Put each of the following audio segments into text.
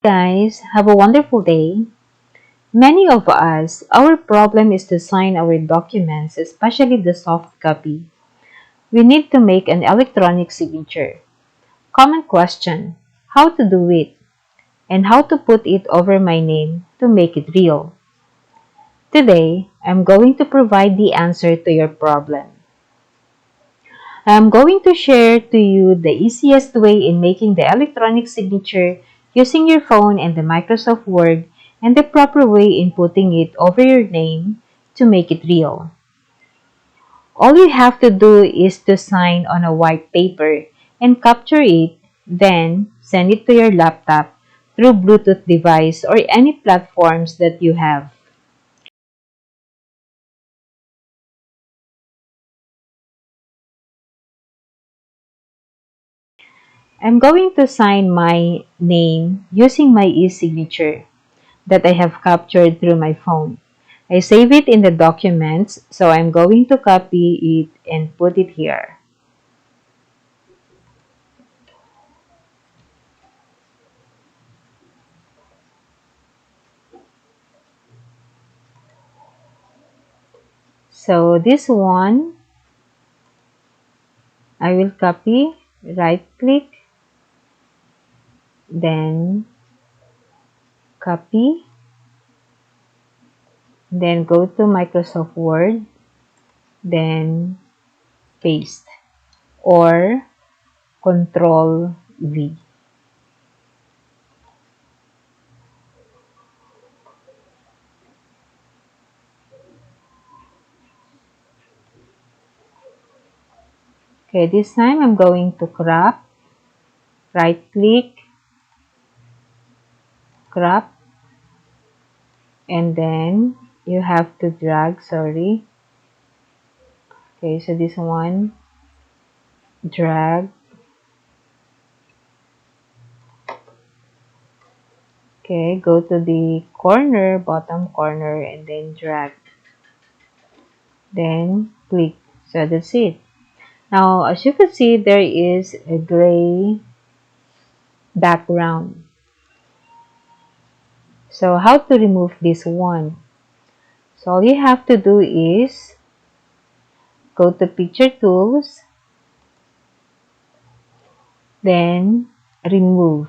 Guys, have a wonderful day. Many of us, our problem is to sign our documents, especially the soft copy. We need to make an electronic signature. Common question, how to do it, and how to put it over my name to make it real. Today, I'm going to provide the answer to your problem. I'm going to share to you the easiest way in making the electronic signature using your phone and the Microsoft Word, and the proper way in putting it over your name to make it real. All you have to do is to sign on a white paper and capture it, then send it to your laptop through Bluetooth device or any platforms that you have. I'm going to sign my name using my e-signature that I have captured through my phone. I save it in the documents, so I'm going to copy it and put it here. So this one, I will copy, right click, then copy, then go to Microsoft Word, then paste or Control V. Okay, this time I'm going to crop, right click, crop, and then you have to drag, sorry. Okay, so this one, drag. Okay, go to the corner, bottom corner, and then drag. Then click. So that's it. Now, as you can see, there is a gray background. So how to remove this one? So all you have to do is go to Picture Tools, then remove.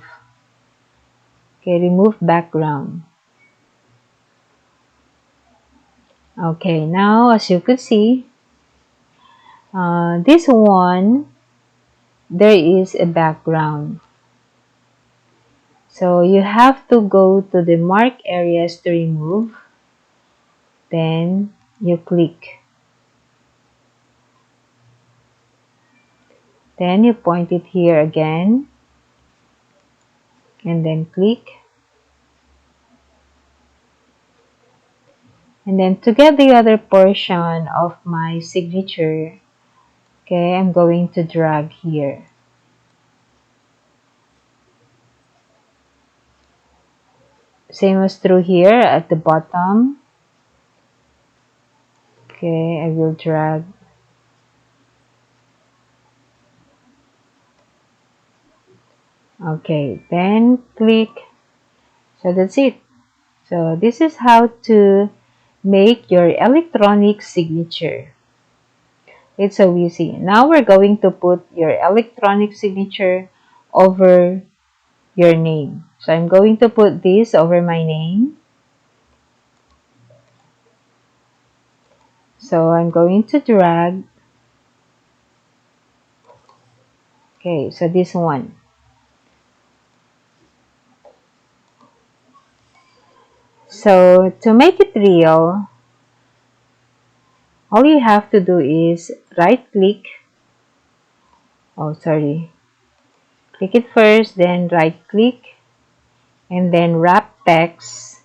Okay, remove background. Okay, now as you can see, this one, there is a background. So you have to go to the mark areas to remove, then you click. Then you point it here again, and then click. And then to get the other portion of my signature, okay, I'm going to drag here. Same as through here at the bottom. Okay, I will drag. Okay, then click. So that's it. So this is how to make your electronic signature. It's so easy. Now we're going to put your electronic signature over your name. So I'm going to put this over my name. So I'm going to drag. Okay, so this one. So to make it real, all you have to do is right click. Oh, sorry. Click it first, then right click, and then wrap text,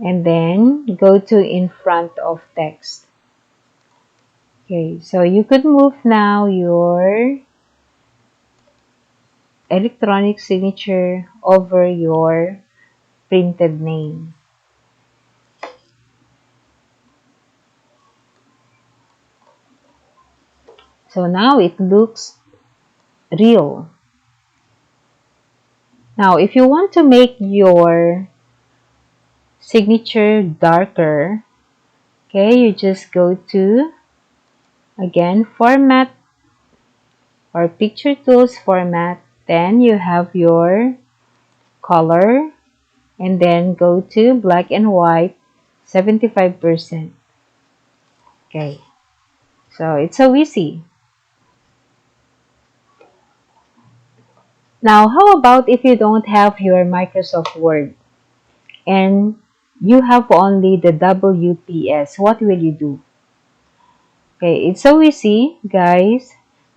and then go to in front of text. Okay, so you could move now your electronic signature over your printed name. So now it looks real. Now, if you want to make your signature darker, okay, you just go to, again, format or picture tools format. Then you have your color and then go to black and white 75%. Okay, so it's so easy. Now, how about if you don't have your Microsoft Word and you have only the WPS? What will you do? Okay, it's so easy, guys.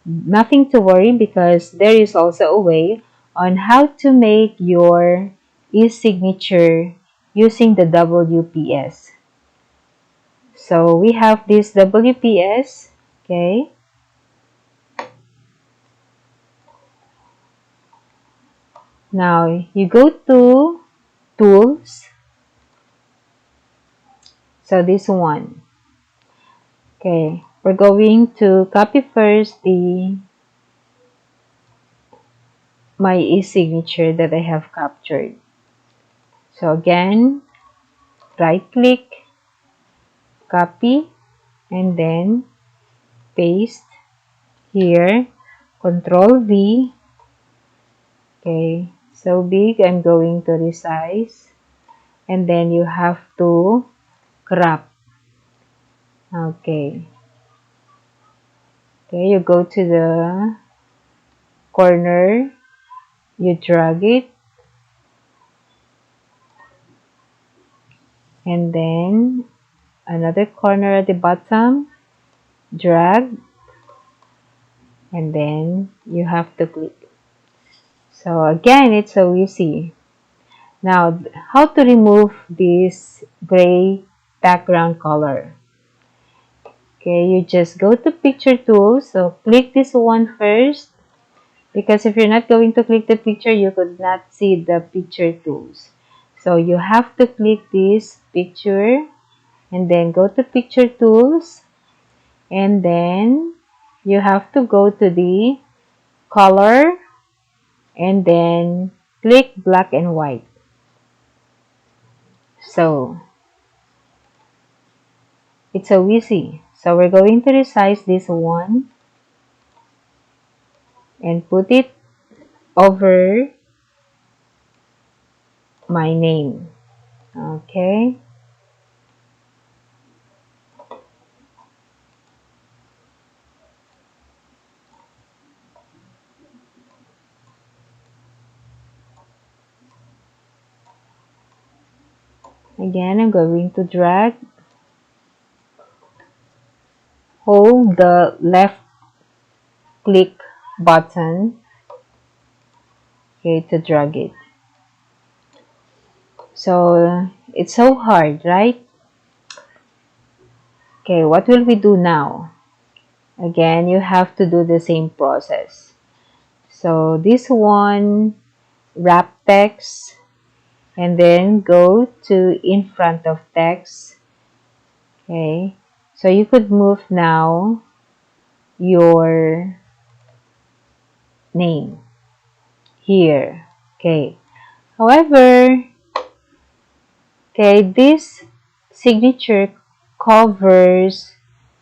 Nothing to worry because there is also a way on how to make your e-signature using the WPS. So we have this WPS, okay? Now you go to tools. So this one. Okay, we're going to copy first the my e-signature that I have captured. So again, right click, copy, and then paste here, Control V. Okay, so big, I'm going to resize, and then you have to crop. Okay, you go to the corner, you drag it, and then another corner at the bottom, drag, and then you have to click. So again, it's so easy. Now, how to remove this gray background color? Okay, you just go to picture tools. So click this one first, because if you're not going to click the picture, you could not see the picture tools. So you have to click this picture and then go to picture tools, and then you have to go to the color and then click black and white. So it's so easy. So we're going to resize this one and put it over my name. Okay. Again, I'm going to drag, hold the left click button, okay, to drag it. So it's so hard, right? Okay, what will we do now? Again, you have to do the same process. So this one, wrap text, and then go to in front of text. Okay, so you could move now your name here. Okay, however, okay, this signature covers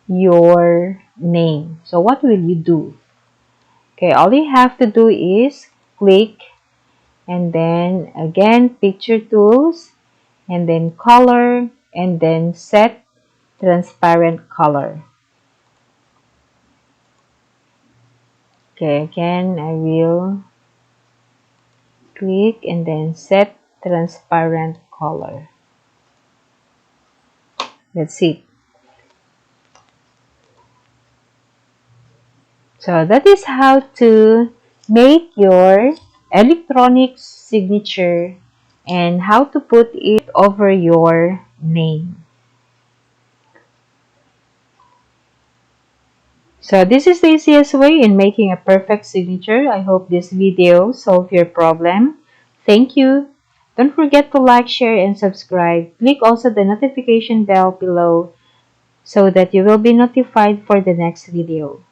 your name. So what will you do? Okay, all you have to do is click and then again picture tools and then color and then set transparent color. Okay, again I will click and then set transparent color. That's it. So that is how to make your electronic signature and how to put it over your name. So this is the easiest way in making a perfect signature. I hope this video solved your problem. Thank you. Don't forget to like, share, and subscribe. Click also the notification bell below so that you will be notified for the next video.